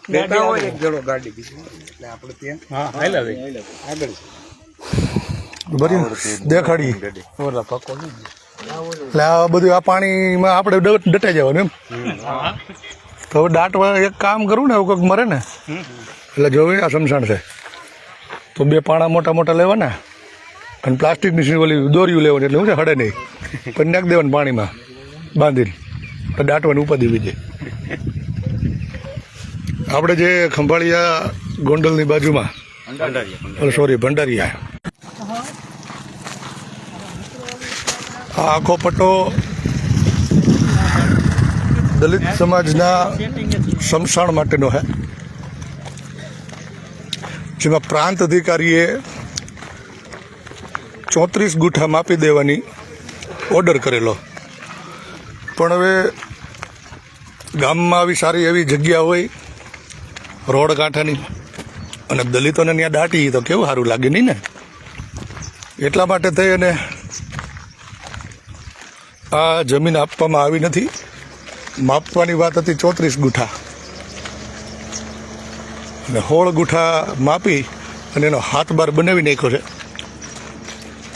બેઠા હોય એક જણો ગાડી બીજી એટલે આપણે ત્યાં આગળ બધી દેખાડી ઓલા પક્કો એટલે આ બધું આ પાણીમાં આપણે ડટાઈ જવાનું એમ તો હવે દાંટવા એક કામ કરું ને એવું કંઈક મરે ને એટલે જોવે આ સમસાણ છે તો બે પાણા મોટા મોટા લેવાના અને પ્લાસ્ટિકની ઓલી દોરીઓ લેવાની એટલે શું છે હડે નહીં પણ નાખી દેવાનું પાણીમાં બાંધીને તો દાંટવાની ઉપાધિ બીજે આપણે જે ખંભાળિયા ગોંડલની બાજુમાં સોરી ભંડારીયા આ આખો પટ્ટો દલિત સમાજના સમસાણ માટેનો છે જેમાં પ્રાંત અધિકારીએ 34 ગુઠા માપી દેવાની ઓર્ડર કરેલો પણ હવે ગામમાં આવી સારી એવી જગ્યા હોય રોડ કાંઠાની અને દલિતોને ત્યાં દાટી તો કેવું સારું લાગે નહીં ને એટલા માટે થઈ અને આ જમીન આપવામાં આવી નથી માપવાની વાત હતી 34 ગુઠા અને 16 ગુઠા માપી અને એનો હાથ બાર બનાવી નાખ્યો છે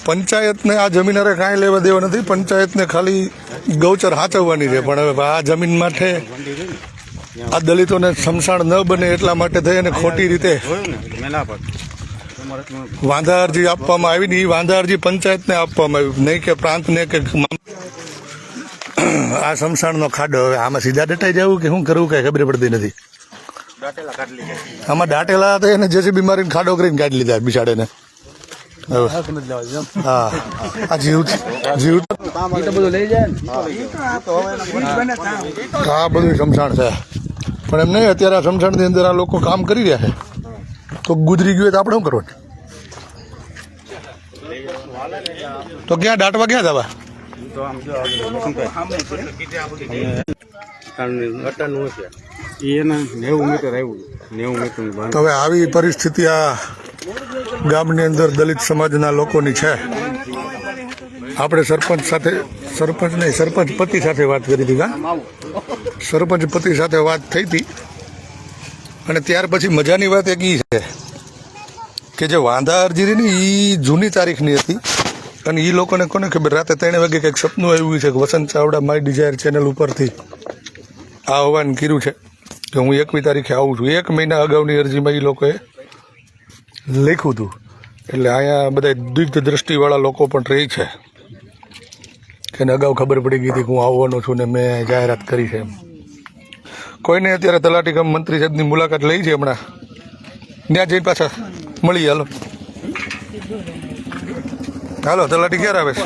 પંચાયતને આ જમીન અરે કાંઈ લેવા દેવા નથી પંચાયતને ખાલી ગૌચર હાચવવાની છે પણ હવે આ જમીન માટે આ દલિતોને સમસાણ ન બને એટલા માટે થઈ અને ખોટી રીતે વાંધા અરજી આપવામાં આવી ને એ વાંધા અરજી પંચાયતને આપવામાં આવી નહીં કે પ્રાંતને કે આ સમસાણનો ખાડો હવે આમાં સીધા દટાઈ જવું કે શું કરવું કઈ ખબર પડતી નથી આમાં દાટેલા હતા એને જેસીબી મારીને ખાડો કરીને કાઢી લીધા બિચાડે હા આ જીવ આ બધું સમસાણ છે પણ એમ નહીં અત્યારે આ સમસાણની અંદર આ લોકો કામ કરી રહ્યા છે તો ગુજરી ગયું તો આપણે શું કરવાનું તો ક્યાં દાટવા ક્યાં જવા તો હવે આવી પરિસ્થિતિ આ ગામની અંદર દલિત સમાજના લોકોની છે આપણે સરપંચ પતિ સાથે વાત કરી હતી સરપંચ પતિ સાથે વાત થઈ હતી અને ત્યાર પછી મજાની વાત એક એ છે કે જે વાંધા અરજી ને એ જૂની તારીખની હતી અને એ લોકોને કોને ખબર રાતે 3 વાગે કંઈક સપનું આવ્યું છે કે વસંત ચાવડા માય ડિઝાયર ચેનલ ઉપરથી આ આહવાન કર્યું છે કે હું 21 તારીખે આવું છું 1 મહિના અગાઉની અરજીમાં એ લોકોએ લખ્યું હતું એટલે અહીંયા બધા દીર્ઘ દ્રષ્ટિવાળા લોકો પણ રહી છે કે એને અગાઉ ખબર પડી ગઈ હતી કે હું આવવાનો છું ને મેં જાહેરાત કરી છે એમ કોઈને અત્યારે તલાટી કમ મંત્રી સાહેબની મુલાકાત લઈ છે હમણાં ત્યાં જઈને પાછા મળીએ હાલો તલાટી ક્યારે આવે છે